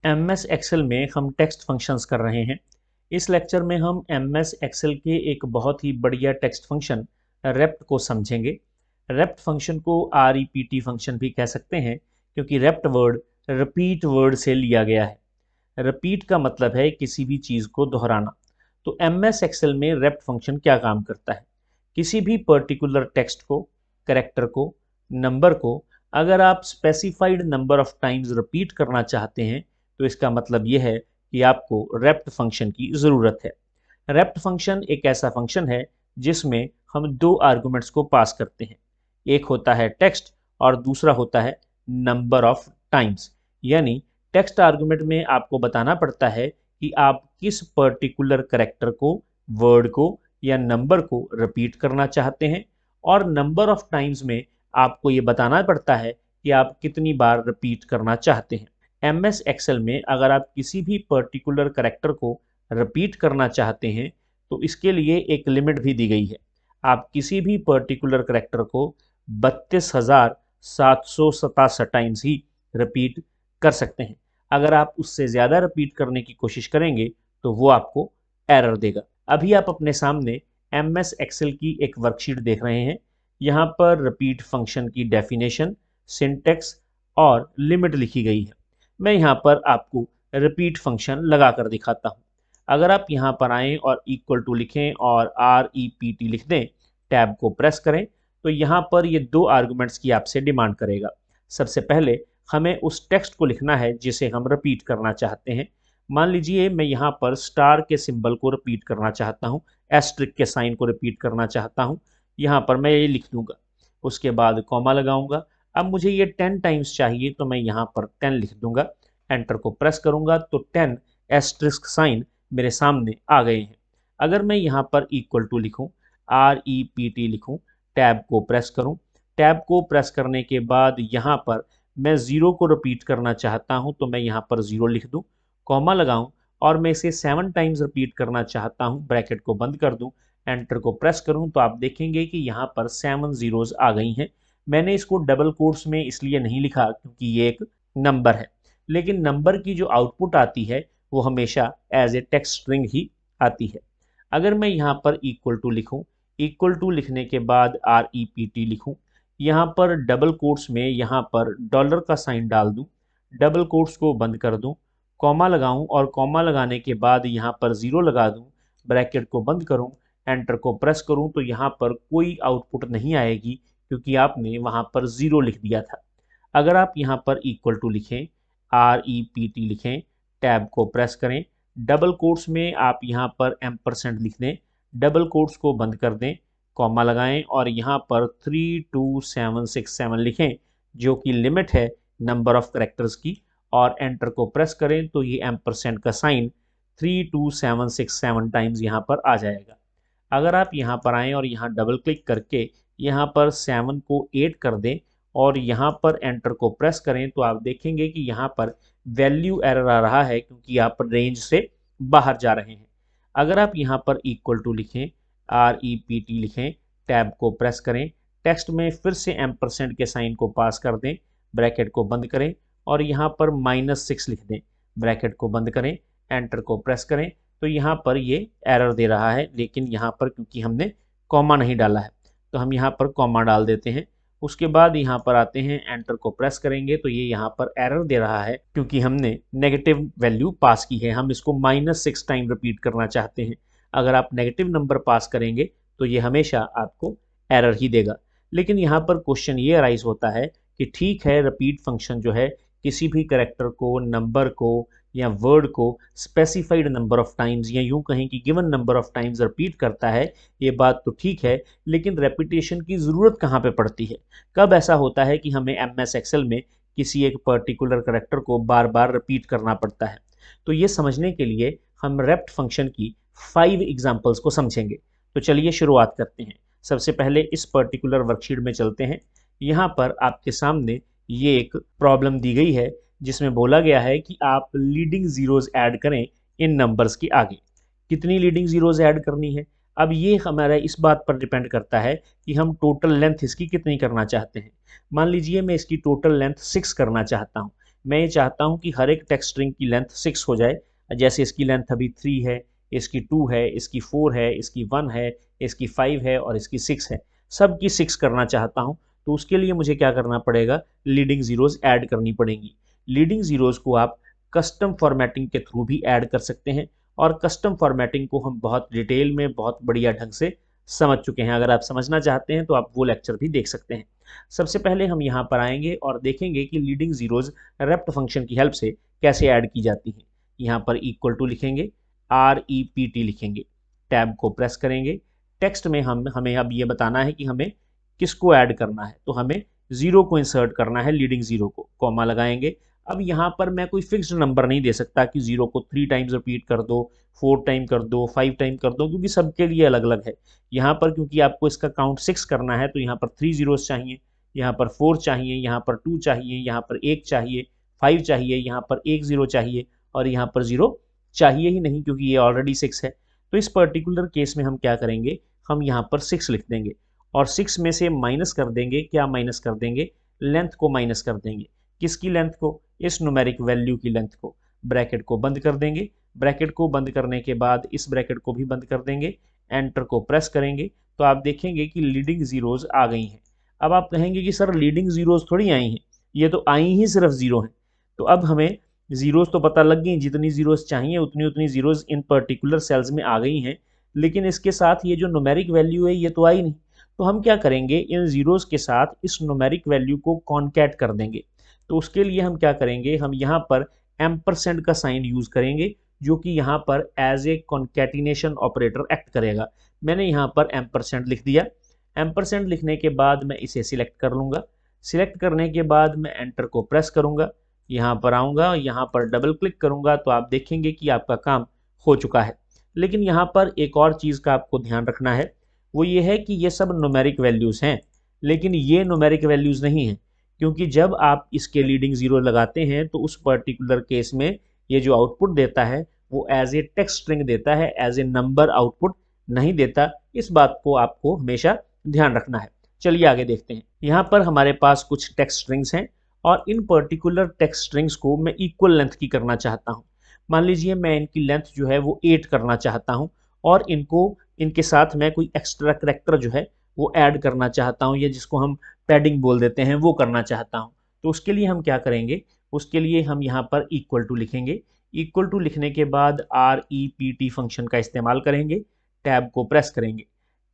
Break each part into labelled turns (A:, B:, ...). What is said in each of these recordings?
A: M S Excel में हम text functions कर रहे हैं। इस लेक्चर में हम एम एस एक्सेल के एक बहुत ही बढ़िया टेक्स्ट फंक्शन रेप्ट को समझेंगे। रेप्ट फंक्शन को REPT फंक्शन भी कह सकते हैं क्योंकि रेप्ट वर्ड रिपीट वर्ड से लिया गया है। रिपीट का मतलब है किसी भी चीज़ को दोहराना। तो एम एस एक्सेल में रेप्ट फंक्शन क्या काम करता है? किसी भी पर्टिकुलर टेक्स्ट को, कैरेक्टर को, नंबर को अगर आप specified number of times repeat करना चाहते हैं तो इसका मतलब ये है कि आपको रेप्ट फंक्शन की ज़रूरत है। रेप्ट फंक्शन एक ऐसा फंक्शन है जिसमें हम दो आर्गुमेंट्स को पास करते हैं। एक होता है टेक्स्ट और दूसरा होता है नंबर ऑफ टाइम्स। यानी टेक्स्ट आर्गुमेंट में आपको बताना पड़ता है कि आप किस पर्टिकुलर कैरेक्टर को, वर्ड को या नंबर को रिपीट करना चाहते हैं, और नंबर ऑफ टाइम्स में आपको ये बताना पड़ता है कि आप कितनी बार रिपीट करना चाहते हैं। एम एस एक्सेल में अगर आप किसी भी पर्टिकुलर कैरेक्टर को रिपीट करना चाहते हैं तो इसके लिए एक लिमिट भी दी गई है। आप किसी भी पर्टिकुलर कैरेक्टर को 32,767 टाइम्स ही रिपीट कर सकते हैं। अगर आप उससे ज़्यादा रिपीट करने की कोशिश करेंगे तो वो आपको एरर देगा। अभी आप अपने सामने एम एस एक्सेल की एक वर्कशीट देख रहे हैं। यहाँ पर रिपीट फंक्शन की डेफिनेशन, सिंटेक्स और लिमिट लिखी गई है। मैं यहाँ पर आपको रिपीट फंक्शन लगा कर दिखाता हूँ। अगर आप यहाँ पर आएँ और इक्वल टू लिखें और REPT लिख दें, टैब को प्रेस करें, तो यहाँ पर ये दो आर्गुमेंट्स की आपसे डिमांड करेगा। सबसे पहले हमें उस टेक्स्ट को लिखना है जिसे हम रिपीट करना चाहते हैं। मान लीजिए मैं यहाँ पर स्टार के सिंबल को रिपीट करना चाहता हूँ, एस्ट्रिक के साइन को रिपीट करना चाहता हूँ। यहाँ पर मैं ये लिख दूंगा, उसके बाद कॉमा लगाऊंगा। अब मुझे ये 10 टाइम्स चाहिए तो मैं यहाँ पर 10 लिख दूंगा। एंटर को प्रेस करूंगा तो 10 एस्ट्रिस्क साइन मेरे सामने आ गए हैं। अगर मैं यहाँ पर इक्वल टू लिखूं, REPT लिखूं, टैब को प्रेस करूं, टैब को प्रेस करने के बाद यहाँ पर मैं ज़ीरो को रिपीट करना चाहता हूं तो मैं यहाँ पर 0 लिख दूं, कॉमा लगाऊं और मैं इसे 7 टाइम्स रिपीट करना चाहता हूं, ब्रैकेट को बंद कर दूं, एंटर को प्रेस करूं तो आप देखेंगे कि यहाँ पर 7 जीरोज आ गई हैं। मैंने इसको डबल कोट्स में इसलिए नहीं लिखा क्योंकि ये एक नंबर है, लेकिन नंबर की जो आउटपुट आती है वो हमेशा एज ए टेक्स्ट स्ट्रिंग ही आती है। अगर मैं यहाँ पर इक्वल टू लिखूँ, इक्वल टू लिखने के बाद REPT लिखूँ, यहाँ पर डबल कोट्स में यहाँ पर डॉलर का साइन डाल दूँ, डबल कोट्स को बंद कर दूँ, कॉमा लगाऊँ और कॉमा लगाने के बाद यहाँ पर 0 लगा दूँ, ब्रैकेट को बंद करूँ, एंटर को प्रेस करूँ तो यहाँ पर कोई आउटपुट नहीं आएगी क्योंकि आपने वहाँ पर 0 लिख दिया था। अगर आप यहाँ पर इक्वल टू लिखें, REPT लिखें, टैब को प्रेस करें, डबल कोट्स में आप यहाँ पर एम्परसेंड लिख दें, डबल कोट्स को बंद कर दें, कॉमा लगाएं और यहाँ पर 32767 लिखें जो कि लिमिट है नंबर ऑफ करेक्टर्स की, और एंटर को प्रेस करें तो ये एम्परसेंड का साइन 32767 टाइम्स यहाँ पर आ जाएगा। अगर आप यहाँ पर आएँ और यहाँ डबल क्लिक करके यहाँ पर 7 को 8 कर दें और यहाँ पर एंटर को प्रेस करें तो आप देखेंगे कि यहाँ पर वैल्यू एरर आ रहा है क्योंकि आप रेंज से बाहर जा रहे हैं। अगर आप यहाँ पर इक्वल टू लिखें, REPT लिखें, टैब को प्रेस करें, टेक्स्ट में फिर से एम्परसेंड के साइन को पास कर दें, ब्रैकेट को बंद करें और यहाँ पर -6 लिख दें, ब्रैकेट को बंद करें, एंटर को प्रेस करें तो यहाँ पर ये एरर दे रहा है, लेकिन यहाँ पर क्योंकि हमने कॉमा नहीं डाला है तो हम यहाँ पर कॉमा डाल देते हैं। उसके बाद यहाँ पर आते हैं, एंटर को प्रेस करेंगे तो ये यहाँ पर एरर दे रहा है क्योंकि हमने नेगेटिव वैल्यू पास की है, हम इसको -6 टाइम रिपीट करना चाहते हैं। अगर आप नेगेटिव नंबर पास करेंगे तो ये हमेशा आपको एरर ही देगा। लेकिन यहाँ पर क्वेश्चन ये अराइज होता है कि ठीक है, रिपीट फंक्शन जो है किसी भी करेक्टर को, नंबर को या वर्ड को स्पेसिफाइड नंबर ऑफ टाइम्स या यूं कहें कि given number of times repeat करता है, ये बात तो ठीक है, लेकिन रेपिटेशन की ज़रूरत कहाँ पे पड़ती है? कब ऐसा होता है कि हमें एम एस एक्सेल में किसी एक पर्टिकुलर करेक्टर को बार बार रिपीट करना पड़ता है? तो ये समझने के लिए हम रेप्ट फंक्शन की 5 एग्जाम्पल्स को समझेंगे। तो चलिए शुरुआत करते हैं। सबसे पहले इस पर्टिकुलर वर्कशीट में चलते हैं। यहाँ पर आपके सामने ये एक प्रॉब्लम दी गई है जिसमें बोला गया है कि आप लीडिंग जीरोज ऐड करें इन नंबर्स के आगे। कितनी लीडिंग जीरोज ऐड करनी है? अब ये हमारा इस बात पर डिपेंड करता है कि हम टोटल लेंथ इसकी कितनी करना चाहते हैं। मान लीजिए मैं इसकी टोटल लेंथ 6 करना चाहता हूँ, मैं ये चाहता हूँ कि हर एक टेक्स्ट स्ट्रिंग की लेंथ 6 हो जाए। जैसे इसकी लेंथ अभी 3 है, इसकी 2 है, इसकी 4 है, इसकी 1 है, इसकी 5 है और इसकी 6 है, सबकी 6 करना चाहता हूँ। तो उसके लिए मुझे क्या करना पड़ेगा, लीडिंग जीरोज ऐड करनी पड़ेंगी। लीडिंग जीरोज को आप कस्टम फॉर्मेटिंग के थ्रू भी ऐड कर सकते हैं, और कस्टम फॉर्मेटिंग को हम बहुत डिटेल में बहुत बढ़िया ढंग से समझ चुके हैं। अगर आप समझना चाहते हैं तो आप वो लेक्चर भी देख सकते हैं। सबसे पहले हम यहाँ पर आएंगे और देखेंगे कि लीडिंग जीरोज रेप्ट फंक्शन की हेल्प से कैसे ऐड की जाती हैं। यहाँ पर इक्वल टू लिखेंगे, REPT लिखेंगे, टैब को प्रेस करेंगे। टेक्स्ट में हमें अब ये बताना है कि हमें किसको ऐड करना है, तो हमें जीरो को इंसर्ट करना है, लीडिंग जीरो को, कॉमा लगाएंगे। अब यहाँ पर मैं कोई फिक्स्ड नंबर नहीं दे सकता कि जीरो को 3 टाइम्स रिपीट कर दो, 4 टाइम कर दो, 5 टाइम कर दो, क्योंकि सबके लिए अलग अलग है। यहाँ पर क्योंकि आपको इसका काउंट 6 करना है, तो यहाँ पर 3 जीरोस चाहिए, यहाँ पर 4 चाहिए, यहाँ पर 2 चाहिए, यहाँ पर 1 चाहिए, 5 चाहिए, यहाँ पर 1 जीरो चाहिए और यहाँ पर 0 चाहिए ही नहीं क्योंकि ये ऑलरेडी 6 है। तो इस पर्टिकुलर केस में हम क्या करेंगे, हम यहाँ पर 6 लिख देंगे और 6 में से माइनस कर देंगे, क्या माइनस कर देंगे, लेंथ को माइनस कर देंगे। किसकी लेंथ को, इस न्यूमेरिक वैल्यू की लेंथ को। ब्रैकेट को बंद कर देंगे, ब्रैकेट को बंद करने के बाद इस ब्रैकेट को भी बंद कर देंगे, एंटर को प्रेस करेंगे तो आप देखेंगे कि लीडिंग जीरोज आ गई हैं। अब आप कहेंगे कि सर लीडिंग जीरोज थोड़ी आई हैं, ये तो आई ही सिर्फ जीरो हैं। तो अब हमें जीरोज तो पता लग गई, जितनी जीरोज चाहिए उतनी उतनी जीरोज इन पर्टिकुलर सेल्स में आ गई हैं, लेकिन इसके साथ ये जो न्यूमेरिक वैल्यू है ये तो आई नहीं। तो हम क्या करेंगे, इन जीरोज के साथ इस न्यूमेरिक वैल्यू को कॉन्कैट कर देंगे। तो उसके लिए हम क्या करेंगे, हम यहाँ पर एम्परसेंड का साइन यूज करेंगे, जो कि यहाँ पर as a concatenation operator act करेगा। मैंने यहाँ पर एम्परसेंड लिख दिया। एम्परसेंड लिखने के बाद मैं इसे सिलेक्ट कर लूँगा। सिलेक्ट करने के बाद मैं एंटर को प्रेस करूँगा, यहाँ पर आऊँगा, यहाँ पर डबल क्लिक करूँगा तो आप देखेंगे कि आपका काम हो चुका है। लेकिन यहाँ पर एक और चीज़ का आपको ध्यान रखना है, वो ये है कि ये सब न्यूमेरिक वैल्यूज़ हैं, लेकिन ये न्यूमेरिक वैल्यूज़ नहीं हैं, क्योंकि जब आप इसके लीडिंग जीरो लगाते हैं तो उस पर्टिकुलर केस में ये जो आउटपुट देता है वो एज ए टेक्स्ट स्ट्रिंग देता है, एज ए नंबर आउटपुट नहीं देता। इस बात को आपको हमेशा ध्यान रखना है। चलिए आगे देखते हैं। यहाँ पर हमारे पास कुछ टेक्स्ट स्ट्रिंग्स हैं और इन पर्टिकुलर टेक्स्ट स्ट्रिंग्स को मैं इक्वल लेंथ की करना चाहता हूँ। मान लीजिए मैं इनकी लेंथ जो है वो 8 करना चाहता हूँ और इनके साथ मैं कोई एक्स्ट्रा करैक्टर जो है वो ऐड करना चाहता हूँ, या जिसको हम पैडिंग बोल देते हैं, वो करना चाहता हूँ। तो उसके लिए हम क्या करेंगे, उसके लिए हम यहाँ पर इक्वल टू लिखेंगे। इक्वल टू लिखने के बाद REPT फंक्शन का इस्तेमाल करेंगे, टैब को प्रेस करेंगे।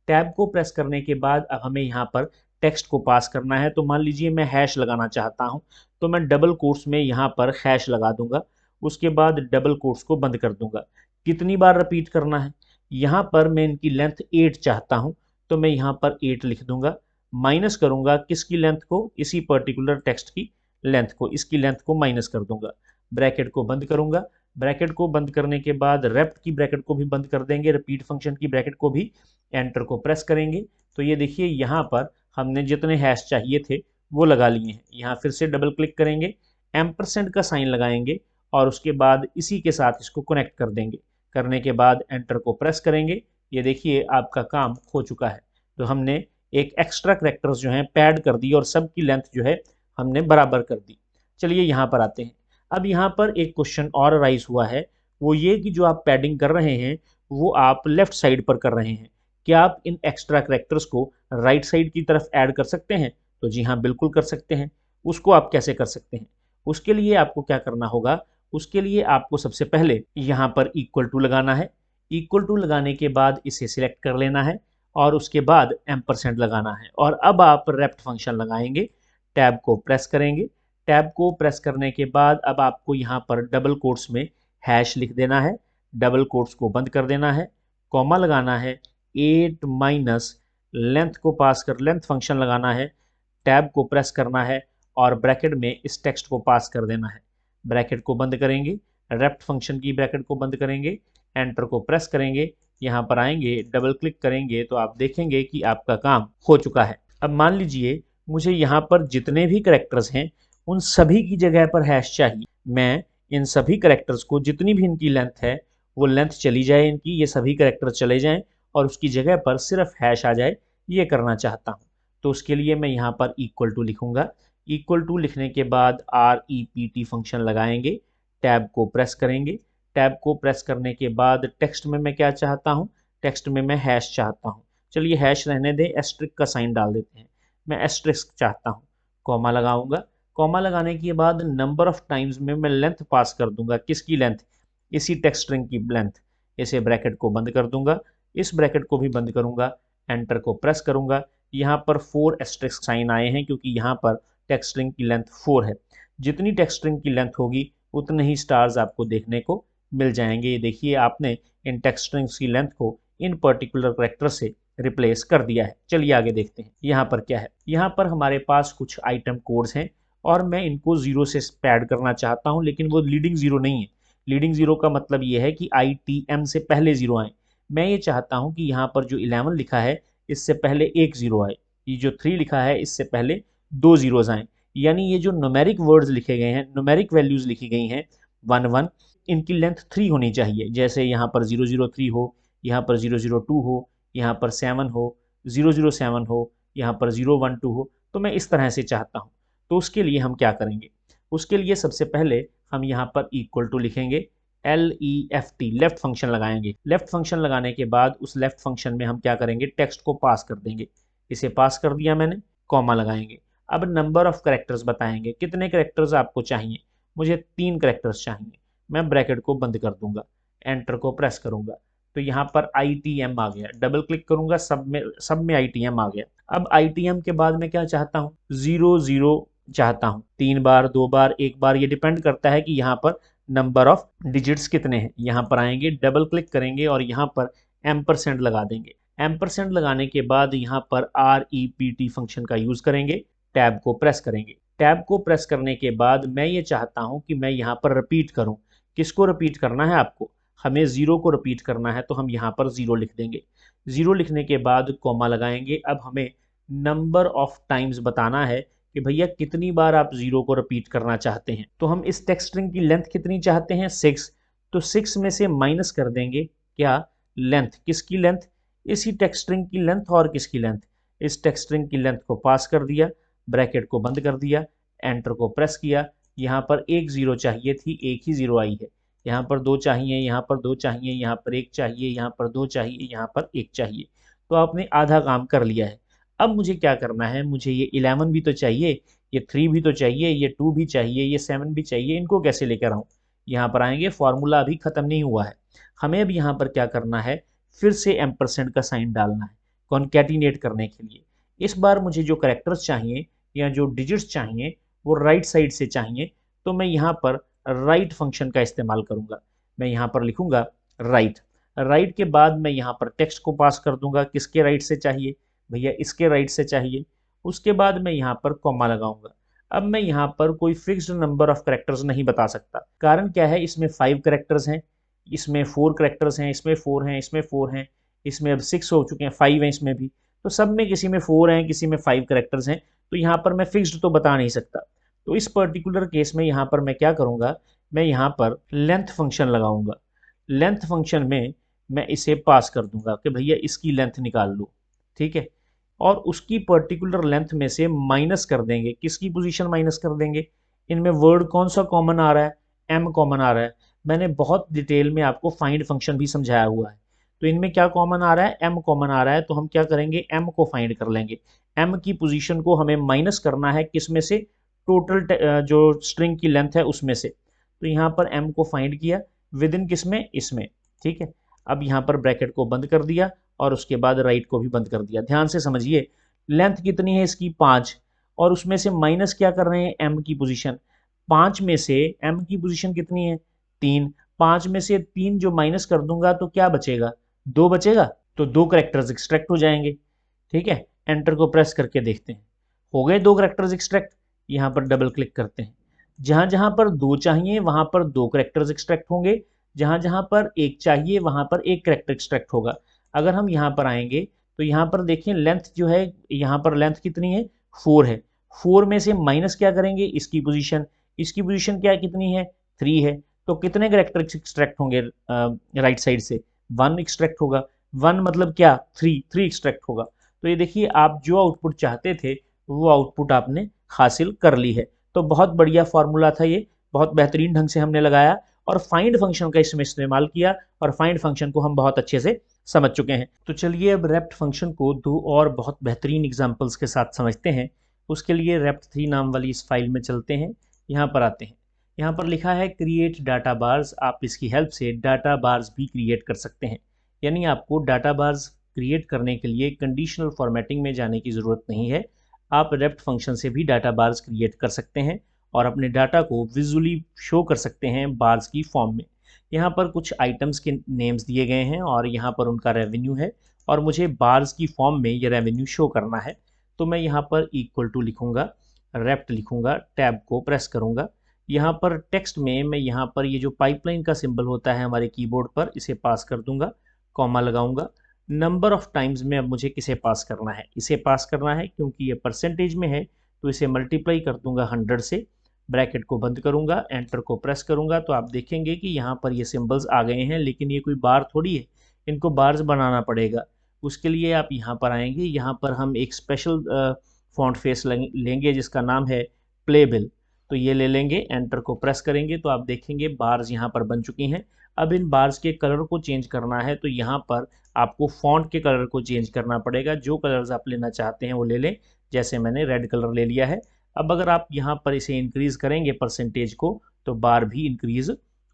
A: टैब को प्रेस करने के बाद अब हमें यहाँ पर टेक्स्ट को पास करना है। तो मान लीजिए मैं हैश लगाना चाहता हूँ, तो मैं डबल कोट्स में यहाँ पर हैश लगा दूंगा, उसके बाद डबल कोट्स को बंद कर दूंगा। कितनी बार रिपीट करना है, यहाँ पर मैं इनकी लेंथ 8 चाहता हूँ, तो मैं यहाँ पर 8 लिख दूंगा। माइनस करूंगा किसकी लेंथ को, इसी पर्टिकुलर टेक्स्ट की लेंथ को, इसकी लेंथ को माइनस कर दूंगा। ब्रैकेट को बंद करूंगा। ब्रैकेट को बंद करने के बाद रेप्ट की ब्रैकेट को भी बंद कर देंगे, रिपीट फंक्शन की ब्रैकेट को भी। एंटर को प्रेस करेंगे तो ये देखिए यहाँ पर हमने जितने हैश चाहिए थे वो लगा लिए हैं। यहाँ फिर से डबल क्लिक करेंगे, एम्परसेंड का साइन लगाएंगे और उसके बाद इसी के साथ इसको कनेक्ट कर देंगे। करने के बाद एंटर को प्रेस करेंगे, ये देखिए आपका काम हो चुका है। तो हमने एक एक्स्ट्रा करैक्टर्स जो हैं पैड कर दी और सबकी लेंथ जो है हमने बराबर कर दी। चलिए यहाँ पर आते हैं। अब यहाँ पर एक क्वेश्चन और राइज हुआ है, वो ये कि जो आप पैडिंग कर रहे हैं वो आप लेफ्ट साइड पर कर रहे हैं, क्या आप इन एक्स्ट्रा करैक्टर्स को राइट साइड की तरफ ऐड कर सकते हैं? तो जी हाँ, बिल्कुल कर सकते हैं। उसको आप कैसे कर सकते हैं, उसके लिए आपको क्या करना होगा, उसके लिए आपको सबसे पहले यहाँ पर इक्वल टू लगाना है। इक्वल टू लगाने के बाद इसे सिलेक्ट कर लेना है और उसके बाद एम्परसेंड लगाना है और अब आप रेप्ट फंक्शन लगाएंगे। टैब को प्रेस करेंगे। टैब को प्रेस करने के बाद अब आपको यहाँ पर डबल कोट्स में हैश लिख देना है, डबल कोट्स को बंद कर देना है, कॉमा लगाना है, 8 माइनस लेंथ को पास कर लेंथ फंक्शन लगाना है, टैब को प्रेस करना है और ब्रैकेट में इस टेक्स्ट को पास कर देना है। ब्रैकेट को बंद करेंगे, रेप्ट फंक्शन की ब्रैकेट को बंद करेंगे, एंटर को प्रेस करेंगे, यहाँ पर आएंगे, डबल क्लिक करेंगे तो आप देखेंगे कि आपका काम हो चुका है। अब मान लीजिए मुझे यहाँ पर जितने भी करैक्टर्स हैं उन सभी की जगह पर हैश चाहिए। मैं इन सभी करैक्टर्स को, जितनी भी इनकी लेंथ है वो लेंथ चली जाए इनकी, ये सभी करैक्टर चले जाएं और उसकी जगह पर सिर्फ हैश आ जाए, ये करना चाहता हूँ। तो उसके लिए मैं यहाँ पर इक्वल टू लिखूंगा। इक्वल टू लिखने के बाद REPT फंक्शन लगाएंगे, टैब को प्रेस करेंगे। टैब को प्रेस करने के बाद टेक्स्ट में मैं क्या चाहता हूँ, टेक्स्ट में मैं हैश चाहता हूँ। चलिए हैश रहने दें, एस्ट्रिक का साइन डाल देते हैं। मैं एस्ट्रिक चाहता हूँ, कॉमा लगाऊंगा। कॉमा लगाने के बाद नंबर ऑफ टाइम्स में मैं लेंथ पास कर दूंगा। किसकी लेंथ, इसी टेक्स्ट स्ट्रिंग की लेंथ। इसे ब्रैकेट को बंद कर दूंगा, इस ब्रैकेट को भी बंद करूंगा, एंटर को प्रेस करूंगा। यहाँ पर 4 एस्ट्रिक साइन आए हैं क्योंकि यहाँ पर टेक्स्ट स्ट्रिंग की लेंथ 4 है। जितनी टेक्स्ट स्ट्रिंग की लेंथ होगी उतने ही स्टार्स आपको देखने को मिल जाएंगे। ये देखिए आपने इन टेक्स्ट स्ट्रिंग्स की लेंथ को इन पर्टिकुलर कैरेक्टर से रिप्लेस कर दिया है। चलिए आगे देखते हैं यहाँ पर क्या है। यहाँ पर हमारे पास कुछ आइटम कोड्स हैं और मैं इनको 0 से पैड करना चाहता हूँ, लेकिन वो लीडिंग 0 नहीं है। लीडिंग 0 का मतलब ये है कि ITM से पहले 0 आए। मैं ये चाहता हूँ कि यहाँ पर जो 11 लिखा है इससे पहले एक 0 आए, ये जो 3 लिखा है इससे पहले 2 जीरोज आए। यानी ये जो न्यूमेरिक वर्ड्स लिखे गए हैं, न्यूमेरिक वैल्यूज लिखी गई हैं 1 1, इनकी लेंथ 3 होनी चाहिए। जैसे यहाँ पर 003 हो, यहाँ पर 002 हो, यहाँ पर 7 हो, 007 हो, यहाँ पर 012 हो, तो मैं इस तरह से चाहता हूँ। तो उसके लिए हम क्या करेंगे, उसके लिए सबसे पहले हम यहाँ पर इक्वल टू लिखेंगे, LEFT लेफ्ट फंक्शन लगाएंगे। लेफ्ट फंक्शन लगाने के बाद उस लेफ्ट फंक्शन में हम क्या करेंगे, टेक्स्ट को पास कर देंगे। इसे पास कर दिया मैंने, कॉमा लगाएंगे। अब नंबर ऑफ करेक्टर्स बताएंगे, कितने करेक्टर्स आपको चाहिए। मुझे 3 करेक्टर्स चाहिए। मैं ब्रैकेट को बंद कर दूंगा, एंटर को प्रेस करूंगा, तो यहाँ पर ITM आ गया। डबल क्लिक करूंगा, सब में ITM आ गया। अब ITM के बाद मैं क्या चाहता हूँ, 00 चाहता हूँ। 3 बार, 2 बार, 1 बार, ये डिपेंड करता है कि यहाँ पर नंबर ऑफ डिजिट्स कितने हैं। यहाँ पर आएंगे, डबल क्लिक करेंगे और यहाँ पर एम्परसेंड लगा देंगे। एम्परसेंड लगाने के बाद यहाँ पर REPT फंक्शन का यूज करेंगे, टैब को प्रेस करेंगे। टैब को प्रेस करने के बाद मैं ये चाहता हूँ कि मैं यहाँ पर रिपीट करूँ। किसको रिपीट करना है आपको, हमें 0 को रिपीट करना है, तो हम यहाँ पर 0 लिख देंगे। 0 लिखने के बाद कॉमा लगाएंगे। अब हमें नंबर ऑफ टाइम्स बताना है कि भैया कितनी बार आप 0 को रिपीट करना चाहते हैं। तो हम इस टेक्स्ट स्ट्रिंग की लेंथ कितनी चाहते हैं, 6। तो 6 में से माइनस कर देंगे क्या, लेंथ। किसकी लेंथ, इसी टेक्स्ट स्ट्रिंग की लेंथ। और किसकी लेंथ, इस टेक्स्ट स्ट्रिंग की लेंथ को पास कर दिया, ब्रैकेट को बंद कर दिया, एंटर को प्रेस किया। यहाँ पर एक 0 चाहिए थी, एक ही 0 आई है। यहाँ पर 2 चाहिए, यहाँ पर 2 चाहिए, यहाँ पर 1 चाहिए, यहाँ पर 2 चाहिए, यहाँ पर 1 चाहिए। तो आपने आधा काम कर लिया है। अब मुझे क्या करना है, मुझे ये 11 भी तो चाहिए, ये 3 भी तो चाहिए, ये 2 भी चाहिए, ये 7 भी चाहिए। इनको कैसे लेकर आऊँ, यहाँ पर आएंगे, फॉर्मूला अभी खत्म नहीं हुआ है। हमें अब यहाँ पर क्या करना है, फिर से एम्परसेंड का साइन डालना है कॉन्कैटिनेट करने के लिए। इस बार मुझे जो करेक्टर्स चाहिए या जो डिजिट्स चाहिए वो राइट साइड से चाहिए, तो मैं यहाँ पर राइट फंक्शन का इस्तेमाल करूँगा। मैं यहाँ पर लिखूँगा राइट। राइट के बाद मैं यहाँ पर टेक्स्ट को पास कर दूंगा, किसके राइट से चाहिए, भैया इसके राइट से चाहिए। उसके बाद मैं यहाँ पर कॉमा लगाऊंगा। अब मैं यहाँ पर कोई फिक्स्ड नंबर ऑफ करेक्टर्स नहीं बता सकता। कारण क्या है, इसमें 5 करेक्टर्स हैं, इसमें 4 करेक्टर्स हैं, इसमें 4 हैं, इसमें 4 हैं, इसमें अब 6 हो चुके हैं, 5 हैं इसमें भी। तो सब में किसी में 4 हैं, किसी में 5 करेक्टर्स हैं, तो यहाँ पर मैं फिक्स्ड तो बता नहीं सकता। तो इस पर्टिकुलर केस में यहाँ पर मैं क्या करूँगा, मैं यहाँ पर लेंथ फंक्शन लगाऊंगा। लेंथ फंक्शन में मैं इसे पास कर दूंगा कि भैया इसकी लेंथ निकाल लो, ठीक है। और उसकी पर्टिकुलर लेंथ में से माइनस कर देंगे, किसकी पोजीशन माइनस कर देंगे, इनमें वर्ड कौन सा कॉमन आ रहा है, M कॉमन आ रहा है। मैंने बहुत डिटेल में आपको फाइंड फंक्शन भी समझाया हुआ है। तो इनमें क्या कॉमन आ रहा है, M कॉमन आ रहा है। तो हम क्या करेंगे, M को फाइंड कर लेंगे। M की पोजीशन को हमें माइनस करना है, किस में से, टोटल जो स्ट्रिंग की लेंथ है उसमें से। तो यहाँ पर M को फाइंड किया विद इन किसमें, इसमें, ठीक है। अब यहाँ पर ब्रैकेट को बंद कर दिया और उसके बाद राइट को भी बंद कर दिया। ध्यान से समझिए, लेंथ कितनी है इसकी, 5, और उसमें से माइनस क्या कर रहे हैं, M की पोजीशन। 5 में से M की पोजीशन कितनी है, 3। 5 में से 3 जो माइनस कर दूंगा तो क्या बचेगा, 2 बचेगा। तो 2 करेक्टर्स एक्सट्रैक्ट हो जाएंगे, ठीक है। एंटर को प्रेस करके देखते हैं, हो गए 2 करेक्टर्स एक्सट्रैक्ट। यहाँ पर डबल क्लिक करते हैं, जहां जहां पर 2 चाहिए वहां पर 2 करेक्टर्स एक्सट्रैक्ट होंगे, जहां जहां पर 1 चाहिए वहां पर 1 करेक्टर एक्सट्रैक्ट होगा। अगर हम यहाँ पर आएंगे तो यहाँ पर देखें लेंथ जो है, यहाँ पर लेंथ कितनी है, 4 है। 4 में से माइनस क्या करेंगे, इसकी पोजीशन। इसकी पोजीशन क्या कितनी है, 3 है। तो कितने करेक्टर एक्सट्रैक्ट होंगे राइट साइड से, 1 एक्सट्रैक्ट होगा। 1 मतलब क्या, 3 एक्सट्रैक्ट होगा। तो ये देखिए, आप जो आउटपुट चाहते थे वो आउटपुट आपने हासिल कर ली है। तो बहुत बढ़िया फॉर्मूला था ये, बहुत बेहतरीन ढंग से हमने लगाया और फाइंड फंक्शन का इसमें इस्तेमाल किया और फाइंड फंक्शन को हम बहुत अच्छे से समझ चुके हैं। तो चलिए अब रेप्ट फंक्शन को दो और बहुत बेहतरीन एग्जांपल्स के साथ समझते हैं। उसके लिए रेप्ट3 नाम वाली इस फाइल में चलते हैं, यहाँ पर आते हैं। यहाँ पर लिखा है क्रिएट डाटा बार्स। आप इसकी हेल्प से डाटा बार्स भी क्रिएट कर सकते हैं, यानी आपको डाटा बार्स क्रिएट करने के लिए कंडीशनल फॉर्मेटिंग में जाने की ज़रूरत नहीं है। आप रेप्ट फंक्शन से भी डाटा बार्स क्रिएट कर सकते हैं और अपने डाटा को विजुअली शो कर सकते हैं बार्स की फॉर्म में। यहाँ पर कुछ आइटम्स के नेम्स दिए गए हैं और यहाँ पर उनका रेवेन्यू है और मुझे बार्स की फॉर्म में ये रेवेन्यू शो करना है। तो मैं यहाँ पर इक्वल टू लिखूँगा, रेप्ट लिखूँगा, टैब को प्रेस करूँगा। यहाँ पर टेक्स्ट में मैं यहाँ पर ये जो पाइपलाइन का सिंबल होता है हमारे कीबोर्ड पर, इसे पास कर दूंगा, कॉमा लगाऊंगा। नंबर ऑफ टाइम्स में अब मुझे किसे पास करना है, इसे पास करना है क्योंकि ये परसेंटेज में है, तो इसे मल्टीप्लाई कर दूंगा 100 से। ब्रैकेट को बंद करूंगा, एंटर को प्रेस करूंगा तो आप देखेंगे कि यहाँ पर ये सिंबल्स आ गए हैं, लेकिन ये कोई बार थोड़ी है, इनको बार्स बनाना पड़ेगा। उसके लिए आप यहाँ पर आएंगे, यहाँ पर हम एक स्पेशल फॉन्ट फेस लेंगे जिसका नाम है प्लेबिल। तो ये ले लेंगे, एंटर को प्रेस करेंगे तो आप देखेंगे बार्स यहाँ पर बन चुकी हैं। अब इन बार्स के कलर को चेंज करना है तो यहाँ पर आपको फॉन्ट के कलर को चेंज करना पड़ेगा। जो कलर्स आप लेना चाहते हैं वो ले लें, जैसे मैंने रेड कलर ले लिया है। अब अगर आप यहाँ पर इसे इंक्रीज करेंगे परसेंटेज को तो बार भी इंक्रीज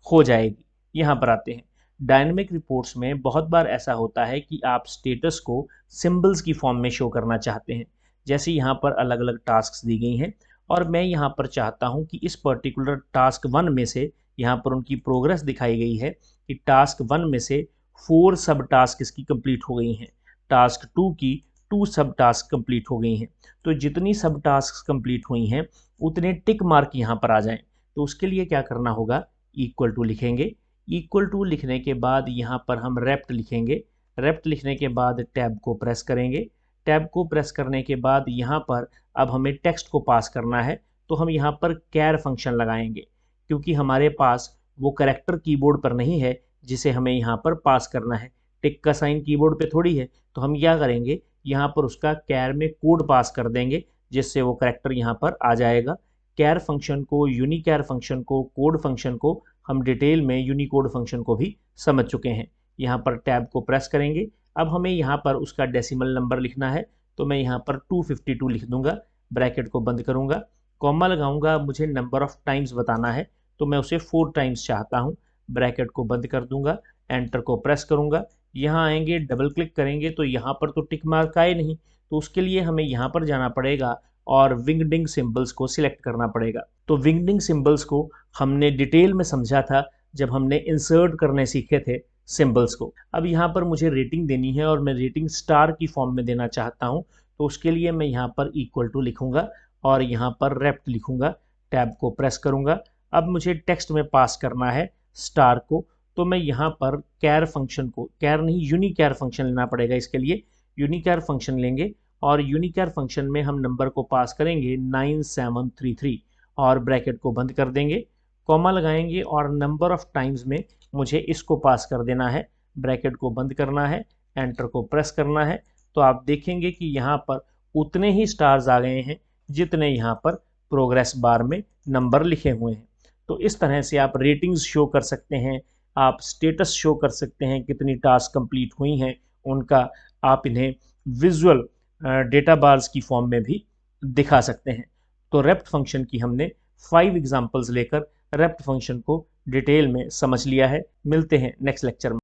A: हो जाएगी। यहाँ पर आते हैं, डायनेमिक रिपोर्ट्स में बहुत बार ऐसा होता है कि आप स्टेटस को सिंबल्स की फॉर्म में शो करना चाहते हैं। जैसे यहाँ पर अलग अलग टास्क दी गई हैं और मैं यहाँ पर चाहता हूँ कि इस पर्टिकुलर टास्क 1 में से, यहाँ पर उनकी प्रोग्रेस दिखाई गई है कि टास्क 1 में से 4 सब टास्क इसकी कंप्लीट हो गई हैं, टास्क 2 की 2 सब टास्क कंप्लीट हो गई हैं। तो जितनी सब टास्क कंप्लीट हुई हैं उतने टिक मार्क यहाँ पर आ जाएं। तो उसके लिए क्या करना होगा, इक्वल टू लिखेंगे। इक्वल टू लिखने के बाद यहाँ पर हम रेप्ट लिखेंगे। रेप्ट लिखने के बाद टैब को प्रेस करेंगे। टैब को प्रेस करने के बाद यहाँ पर अब हमें टेक्स्ट को पास करना है, तो हम यहाँ पर कैर फंक्शन लगाएंगे क्योंकि हमारे पास वो कैरेक्टर कीबोर्ड पर नहीं है जिसे हमें यहाँ पर पास करना है। टिक का साइन कीबोर्ड पे थोड़ी है, तो हम क्या करेंगे, यहाँ पर उसका कैर में कोड पास कर देंगे जिससे वो कैरेक्टर यहाँ पर आ जाएगा। कैर फंक्शन को, यूनिकैर फंक्शन को, कोड फंक्शन को हम डिटेल में यूनिकोड फंक्शन को भी समझ चुके हैं। यहाँ पर टैब को प्रेस करेंगे। अब हमें यहाँ पर उसका डेसिमल नंबर लिखना है, तो मैं यहाँ पर 252 लिख दूंगा, ब्रैकेट को बंद करूंगा, कॉमा लगाऊंगा। मुझे नंबर ऑफ टाइम्स बताना है तो मैं उसे 4 टाइम्स चाहता हूँ, ब्रैकेट को बंद कर दूंगा, एंटर को प्रेस करूंगा। यहाँ आएंगे, डबल क्लिक करेंगे तो यहाँ पर तो टिक मार्क आए नहीं, तो उसके लिए हमें यहाँ पर जाना पड़ेगा और विंगडिंग सिंबल्स को सिलेक्ट करना पड़ेगा। तो विंगडिंग सिंबल्स को हमने डिटेल में समझा था जब हमने इंसर्ट करने सीखे थे सिंबल्स को। अब यहाँ पर मुझे रेटिंग देनी है और मैं रेटिंग स्टार की फॉर्म में देना चाहता हूँ, तो उसके लिए मैं यहाँ पर इक्वल टू लिखूंगा और यहाँ पर रेप्ट लिखूंगा, टैब को प्रेस करूंगा। अब मुझे टेक्स्ट में पास करना है स्टार को, तो मैं यहाँ पर कैर फंक्शन को, कैर नहीं यूनिकैर फंक्शन लेना पड़ेगा इसके लिए। यूनिकैर फंक्शन लेंगे और यूनिकैर फंक्शन में हम नंबर को पास करेंगे 9733 और ब्रैकेट को बंद कर देंगे, कॉमा लगाएंगे और नंबर ऑफ टाइम्स में मुझे इसको पास कर देना है, ब्रैकेट को बंद करना है, एंटर को प्रेस करना है। तो आप देखेंगे कि यहाँ पर उतने ही स्टार्स आ गए हैं जितने यहाँ पर प्रोग्रेस बार में नंबर लिखे हुए हैं। तो इस तरह से आप रेटिंग्स शो कर सकते हैं, आप स्टेटस शो कर सकते हैं, कितनी टास्क कंप्लीट हुई हैं उनका आप इन्हें विजुअल डेटा बार्स की फॉर्म में भी दिखा सकते हैं। तो रेप्ट फंक्शन की हमने 5 एग्जांपल्स लेकर रेप्ट फंक्शन को डिटेल में समझ लिया है। मिलते हैं नेक्स्ट लेक्चर में।